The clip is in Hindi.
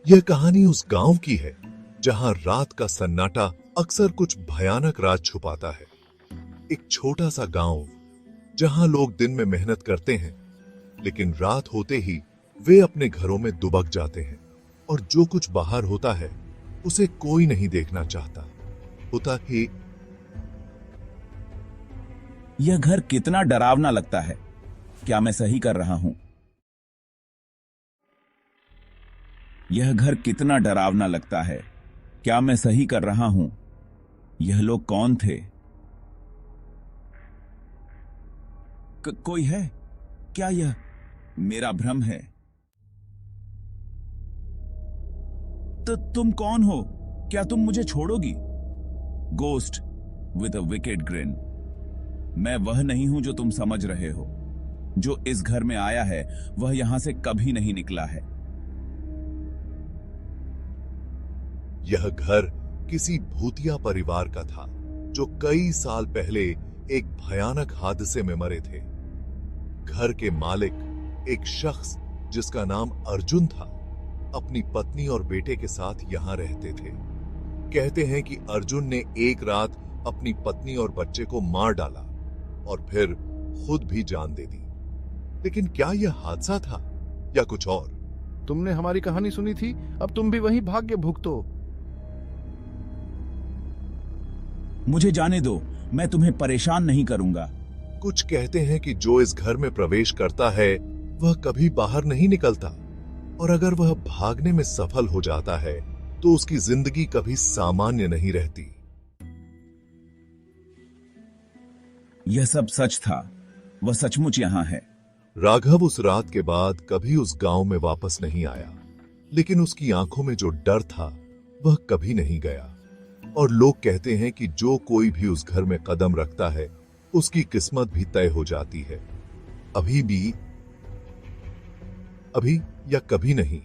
यह कहानी उस गांव की है जहां रात का सन्नाटा अक्सर कुछ भयानक राज छुपाता है। एक छोटा सा गांव जहां लोग दिन में मेहनत करते हैं, लेकिन रात होते ही वे अपने घरों में दुबक जाते हैं और जो कुछ बाहर होता है उसे कोई नहीं देखना चाहता। होता ही यह घर कितना डरावना लगता है। क्या मैं सही कर रहा हूं? यह घर कितना डरावना लगता है। क्या मैं सही कर रहा हूं? यह लोग कौन थे? कोई है? क्या यह मेरा भ्रम है? तो तुम कौन हो? क्या तुम मुझे छोड़ोगी? Ghost with a wicked grin. मैं वह नहीं हूं जो तुम समझ रहे हो। जो इस घर में आया है वह यहां से कभी नहीं निकला है। यह घर किसी भूतिया परिवार का था जो कई साल पहले एक भयानक हादसे में मरे थे। घर के मालिक, एक शख्स जिसका नाम अर्जुन था, अपनी पत्नी और बेटे के साथ यहां रहते थे। कहते हैं कि अर्जुन ने एक रात अपनी पत्नी और बच्चे को मार डाला और फिर खुद भी जान दे दी। लेकिन क्या यह हादसा था या कुछ और? तुमने हमारी कहानी सुनी थी, अब तुम भी वही भाग्य भुगतो। मुझे जाने दो, मैं तुम्हें परेशान नहीं करूंगा। कुछ कहते हैं कि जो इस घर में प्रवेश करता है वह कभी बाहर नहीं निकलता, और अगर वह भागने में सफल हो जाता है तो उसकी जिंदगी कभी सामान्य नहीं रहती। यह सब सच था। वह सचमुच यहां है। राघव उस रात के बाद कभी उस गांव में वापस नहीं आया, लेकिन उसकी आंखों में जो डर था वह कभी नहीं गया। और लोग कहते हैं कि जो कोई भी उस घर में कदम रखता है उसकी किस्मत भी तय हो जाती है। अभी या कभी नहीं।